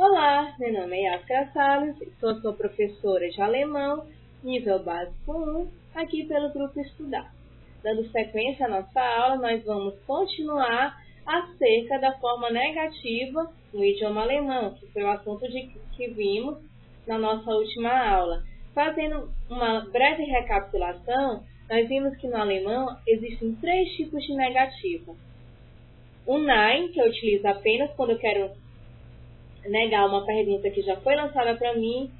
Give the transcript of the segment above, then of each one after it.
Olá, meu nome é Yáscara Salles, sou sua professora de alemão, nível básico 1, aqui pelo Grupo Estudar. Dando sequência à nossa aula, nós vamos continuar acerca da forma negativa no idioma alemão, que foi o assunto que vimos na nossa última aula. Fazendo uma breve recapitulação, nós vimos que no alemão existem 3 tipos de negativa. O Nein, que eu utilizo apenas quando eu quero negar uma pergunta que já foi lançada para mim,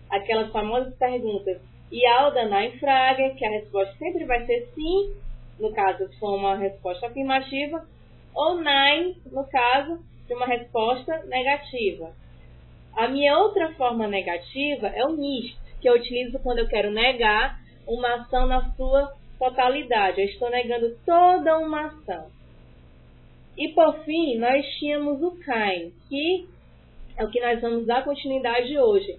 aquelas famosas perguntas Ja oder Nein Frage, que a resposta sempre vai ser sim, no caso se for uma resposta afirmativa, ou Nein, no caso de uma resposta negativa. A minha outra forma negativa é o Nicht, que eu utilizo quando eu quero negar uma ação na sua totalidade. Eu estou negando toda uma ação. E por fim, nós tínhamos o Kein, que é o que nós vamos dar continuidade hoje.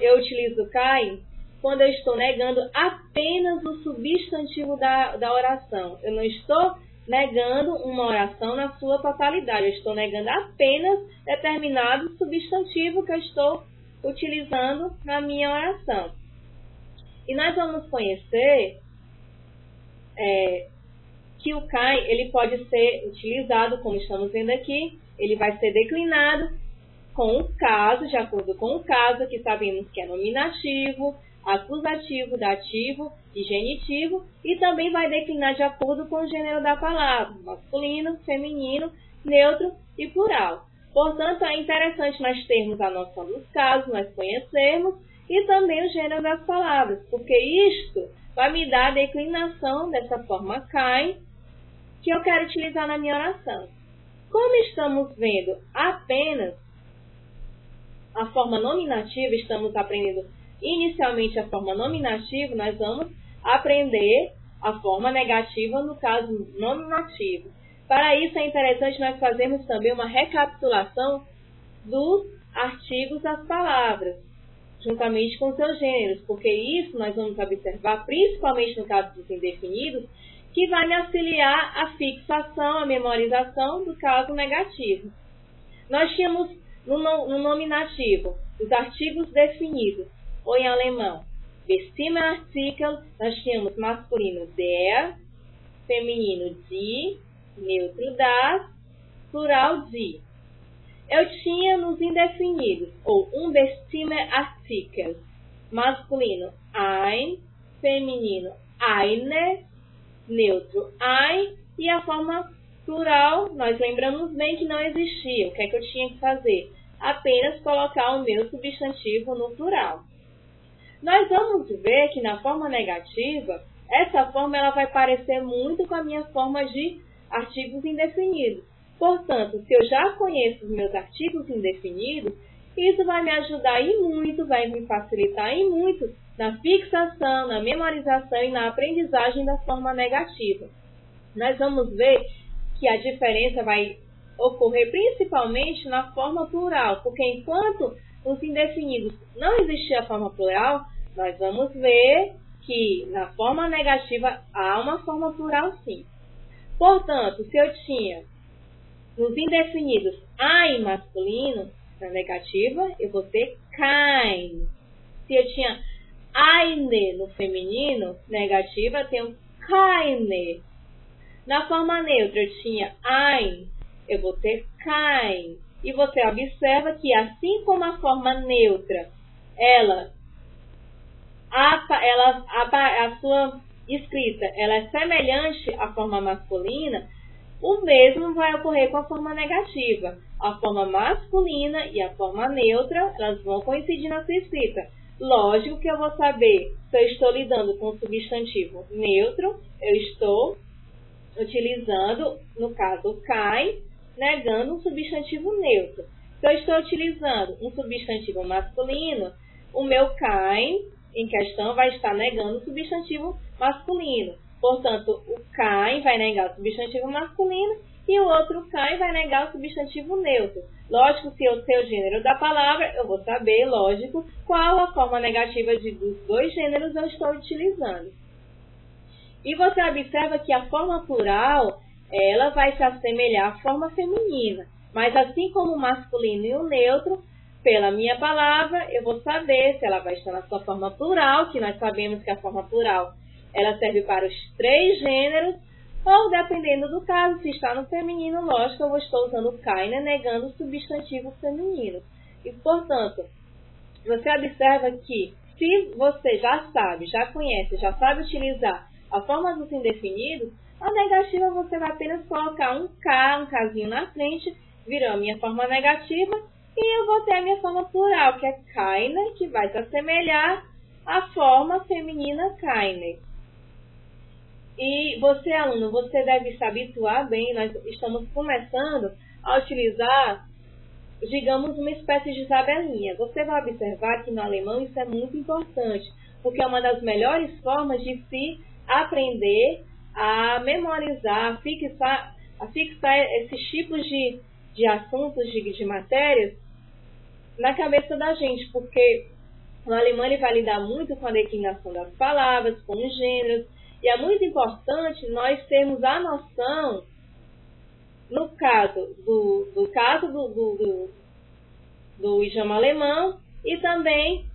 Eu utilizo o Kein quando eu estou negando apenas o substantivo da oração. Eu não estou negando uma oração na sua totalidade. Eu estou negando apenas determinado substantivo que eu estou utilizando na minha oração. E nós vamos conhecer que o Kein ele pode ser utilizado, como estamos vendo aqui, ele vai ser declinado com o caso, de acordo com o caso, que sabemos que é nominativo, acusativo, dativo e genitivo, e também vai declinar de acordo com o gênero da palavra, masculino, feminino, neutro e plural. Portanto, é interessante nós termos a noção dos casos, nós conhecermos, e também o gênero das palavras, porque isto vai me dar a declinação dessa forma Kein, que eu quero utilizar na minha oração. Como estamos vendo apenas a forma nominativa, estamos aprendendo inicialmente a forma nominativa, nós vamos aprender a forma negativa no caso nominativo. Para isso é interessante nós fazermos também uma recapitulação dos artigos das palavras, juntamente com seus gêneros, porque isso nós vamos observar, principalmente no caso dos indefinidos, que vai me auxiliar a fixação, a memorização do caso negativo. Nós tínhamos no nominativo os artigos definidos, ou em alemão, Bestimmungsartikel, nós tínhamos masculino der, feminino die, neutro das, plural die. Eu tinha nos indefinidos, ou Bestimmungsartikel, masculino ein, feminino eine, neutro ein, e a forma plural, nós lembramos bem que não existia. O que é que eu tinha que fazer? Apenas colocar o meu substantivo no plural. Nós vamos ver que na forma negativa, essa forma ela vai parecer muito com a minha forma de artigos indefinidos. Portanto, se eu já conheço os meus artigos indefinidos, isso vai me ajudar e muito, vai me facilitar e muito na fixação, na memorização e na aprendizagem da forma negativa. Nós vamos ver que a diferença vai ocorrer principalmente na forma plural, porque enquanto nos indefinidos não existia a forma plural, nós vamos ver que na forma negativa há uma forma plural sim. Portanto, se eu tinha nos indefinidos ein masculino, na negativa, eu vou ter kein. Se eu tinha eine no feminino, negativa, eu tenho keine. Na forma neutra, eu tinha ein, eu vou ter kein. E você observa que, assim como a forma neutra, a sua escrita ela é semelhante à forma masculina, o mesmo vai ocorrer com a forma negativa. A forma masculina e a forma neutra, elas vão coincidir na sua escrita. Lógico que eu vou saber se eu estou lidando com o substantivo neutro, eu estou utilizando, no caso, o kein, negando um substantivo neutro. Se eu estou utilizando um substantivo masculino, o meu kein em questão vai estar negando o substantivo masculino. Portanto, o kein vai negar o substantivo masculino e o outro kein vai negar o substantivo neutro. Lógico, se eu sei o gênero da palavra, eu vou saber, lógico, qual a forma negativa dos dois gêneros eu estou utilizando. E você observa que a forma plural, ela vai se assemelhar à forma feminina. Mas assim como o masculino e o neutro, pela minha palavra, eu vou saber se ela vai estar na sua forma plural, que nós sabemos que a forma plural ela serve para os 3 gêneros, ou dependendo do caso, se está no feminino, lógico, eu estou usando keine, negando o substantivo feminino. E, portanto, você observa que se você já sabe, já conhece, já sabe utilizar a forma dos indefinidos, a negativa você vai apenas colocar um K, um Kzinho na frente, virou a minha forma negativa, e eu vou ter a minha forma plural, que é keine, que vai se assemelhar à forma feminina keine. E você, aluno, você deve se habituar bem, nós estamos começando a utilizar, digamos, uma espécie de tabelinha. Você vai observar que no alemão isso é muito importante, porque é uma das melhores formas de se aprender a memorizar, a fixar esses tipos de assuntos, de matérias na cabeça da gente, porque o alemão ele vai lidar muito com a declinação das palavras, com os gêneros, e é muito importante nós termos a noção, no caso do idioma alemão, e também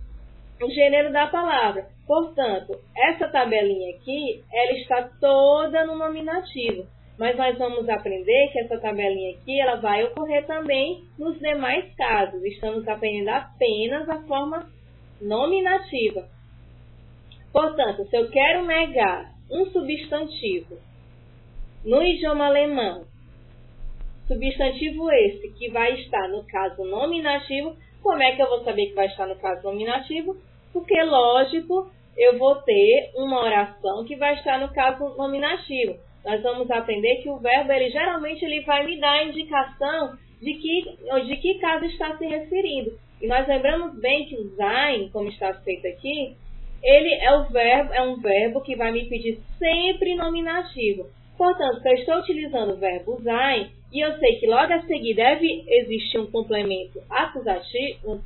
o gênero da palavra. Portanto, essa tabelinha aqui, ela está toda no nominativo. Mas nós vamos aprender que essa tabelinha aqui, ela vai ocorrer também nos demais casos. Estamos aprendendo apenas a forma nominativa. Portanto, se eu quero negar um substantivo no idioma alemão, substantivo esse que vai estar no caso nominativo, como é que eu vou saber que vai estar no caso nominativo? Porque, lógico, eu vou ter uma oração que vai estar no caso nominativo. Nós vamos aprender que o verbo, geralmente, ele vai me dar a indicação de que caso está se referindo. E nós lembramos bem que o sein, como está feito aqui, ele é um verbo que vai me pedir sempre nominativo. Portanto, se eu estou utilizando o verbo sein, e eu sei que logo a seguir deve existir um complemento acusativo,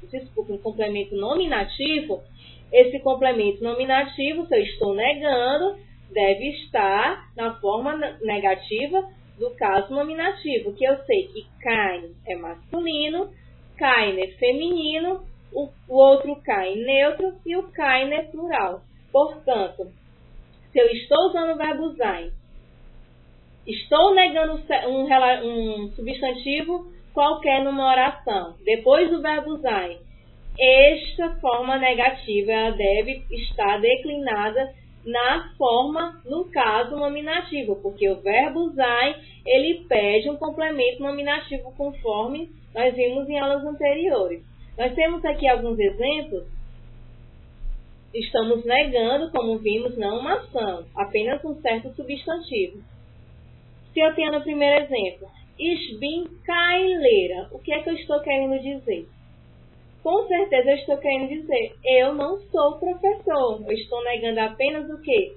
um complemento nominativo, esse complemento nominativo, se eu estou negando, deve estar na forma negativa do caso nominativo, que eu sei que kein é masculino, kein é feminino, o outro kein neutro e o kein é plural. Portanto, se eu estou usando o verbo sein, estou negando um substantivo qualquer numa oração, depois do verbo sein, esta forma negativa ela deve estar declinada na forma, no caso nominativo, porque o verbo sein, ele pede um complemento nominativo conforme nós vimos em aulas anteriores. Nós temos aqui alguns exemplos. Estamos negando, como vimos, não uma ação, apenas um certo substantivo. Se eu tenho no primeiro exemplo, ich bin kein Lehrer, o que é que eu estou querendo dizer? Com certeza eu estou querendo dizer, eu não sou professor. Eu estou negando apenas o quê?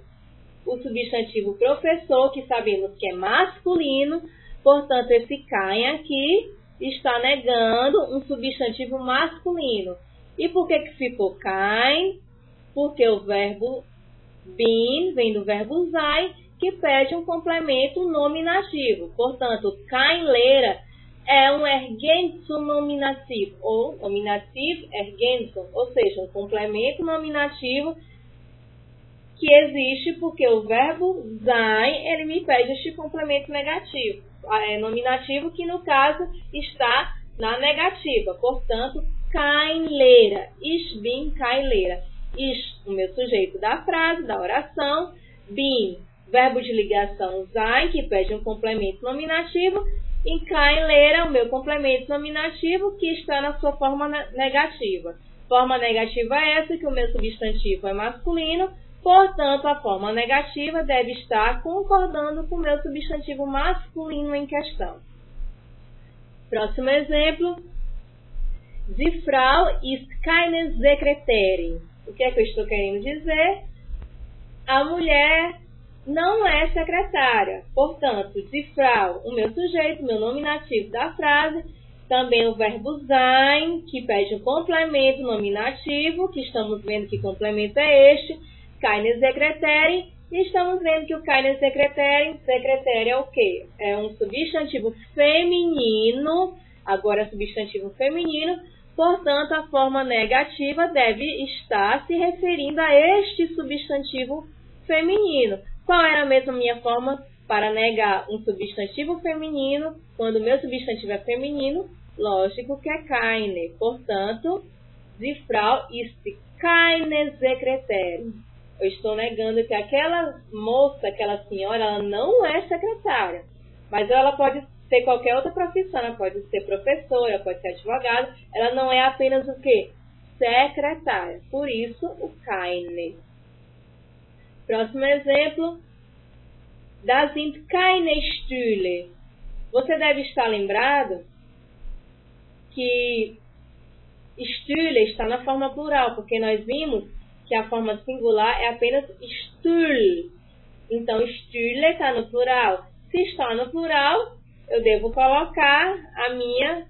O substantivo professor, que sabemos que é masculino, portanto esse kein aqui está negando um substantivo masculino. E por que ficou kein? Porque o verbo bin vem do verbo sein, que pede um complemento nominativo. Portanto, kein Lehrer é um Ergänzung nominativo, ou nominativo Ergänzung, ou seja, um complemento nominativo que existe porque o verbo sein, ele me pede este complemento nominativo, que no caso está na negativa. Portanto, kein Lehrer, ich bin kein Lehrer. Ich, o meu sujeito da frase, da oração, bin, verbo de ligação sein, que pede um complemento nominativo, e kein Lehrer, o meu complemento nominativo, que está na sua forma negativa. Forma negativa é essa, que o meu substantivo é masculino, portanto, a forma negativa deve estar concordando com o meu substantivo masculino em questão. Próximo exemplo. Die Frau ist keine Sekretärin. O que é que eu estou querendo dizer? A mulher não é secretária. Portanto, die Frau, o meu sujeito, meu nominativo da frase, também o verbo sein, que pede um complemento nominativo, que estamos vendo que complemento é este, keine Sekretärin, e estamos vendo que o keine Sekretärin, secretária é o quê? É um substantivo feminino, agora substantivo feminino, Portanto, a forma negativa deve estar se referindo a este substantivo feminino. Qual era a mesma minha forma para negar um substantivo feminino quando o meu substantivo é feminino? Lógico que é keine. Portanto, die Frau ist keine Sekretärin. Eu estou negando que aquela moça, aquela senhora, ela não é secretária. Mas ela pode ter qualquer outra profissão, ela pode ser professora, pode ser advogada. Ela não é apenas o quê? Secretária. Por isso, o keine. Próximo exemplo. Da sind keine Stühle. Você deve estar lembrado que Stühle está na forma plural, porque nós vimos que a forma singular é apenas Stuhl. Então, Stühle está no plural. Se está no plural, eu devo colocar a minha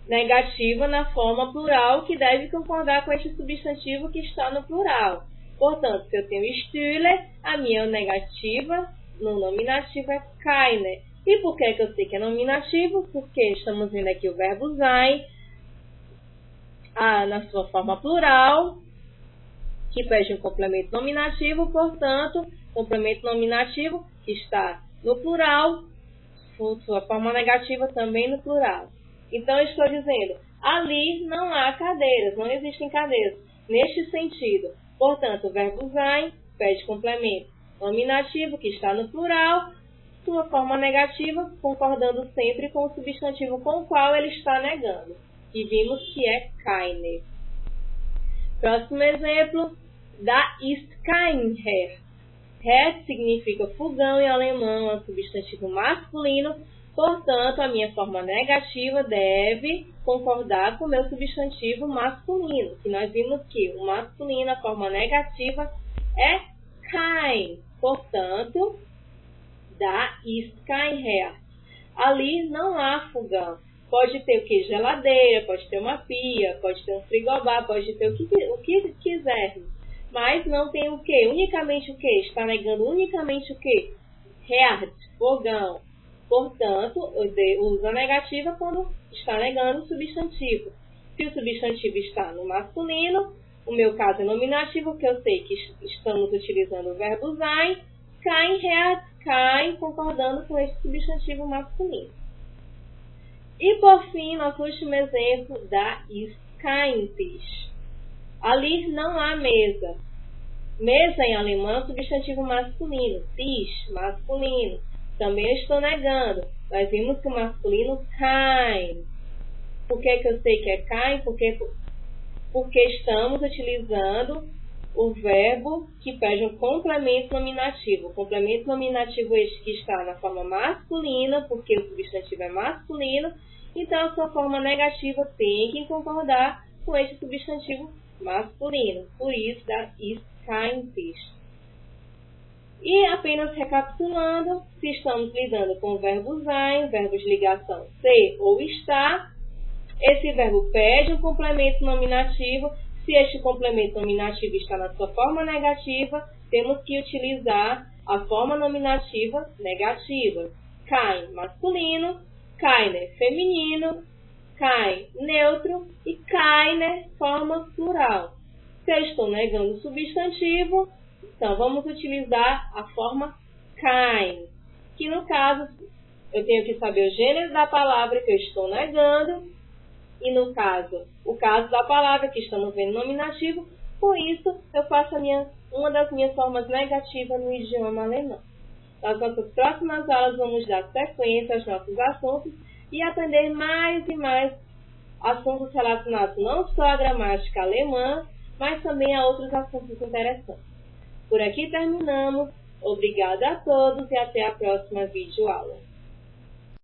negativa na forma plural, que deve concordar com este substantivo que está no plural. Portanto, se eu tenho Stühle, a minha negativa no nominativo é keine. E por que eu sei que é nominativo? Porque estamos vendo aqui o verbo sein na sua forma plural, que pede um complemento nominativo. Portanto, complemento nominativo que está no plural, sua forma negativa também no plural. Então, eu estou dizendo, ali não há cadeiras, não existem cadeiras, neste sentido. Portanto, o verbo sein pede complemento nominativo, que está no plural, sua forma negativa, concordando sempre com o substantivo com o qual ele está negando. E vimos que é keine. Próximo exemplo, da ist kein Herd. Herd significa fogão em alemão, é um substantivo masculino. Portanto, a minha forma negativa deve concordar com o meu substantivo masculino. Que nós vimos que o masculino, a forma negativa, é kein. Portanto, da ist kein Herd. Ali não há fogão. Pode ter o que? Geladeira, pode ter uma pia, pode ter um frigobar, pode ter o que quiser. Mas não tem o que? Unicamente o que? Está negando unicamente o que? Herd, fogão. Portanto, eu uso a negativa quando está negando o substantivo. Se o substantivo está no masculino, o meu caso é nominativo, que eu sei que estamos utilizando o verbo sein, kein Herd, kein, concordando com esse substantivo masculino. E por fim, nosso último exemplo, da ist kein Tisch. Ali não há mesa. Mesa em alemão, substantivo masculino. Tisch, masculino. Também eu estou negando. Nós vimos que o masculino kein. Por que eu sei que é kein? Porque estamos utilizando o verbo que pede um complemento nominativo. O complemento nominativo este que está na forma masculina, porque o substantivo é masculino. Então, a sua forma negativa tem que concordar com esse substantivo masculino. Por isso, da ist kein Tisch. E apenas recapitulando, se estamos lidando com o verbo sein, verbo de ligação ser ou estar, esse verbo pede um complemento nominativo. Se este complemento nominativo está na sua forma negativa, temos que utilizar a forma nominativa negativa. Kein, masculino, keine, feminino, kein, neutro e keine, forma plural. Se eu estou negando o substantivo, então vamos utilizar a forma kein, que no caso eu tenho que saber o gênero da palavra que eu estou negando, e no caso, o caso da palavra que estamos vendo nominativo. Por isso, eu faço uma das minhas formas negativas no idioma alemão. Nas nossas próximas aulas, vamos dar sequência aos nossos assuntos e aprender mais e mais assuntos relacionados não só à gramática alemã, mas também a outros assuntos interessantes. Por aqui terminamos. Obrigada a todos e até a próxima videoaula.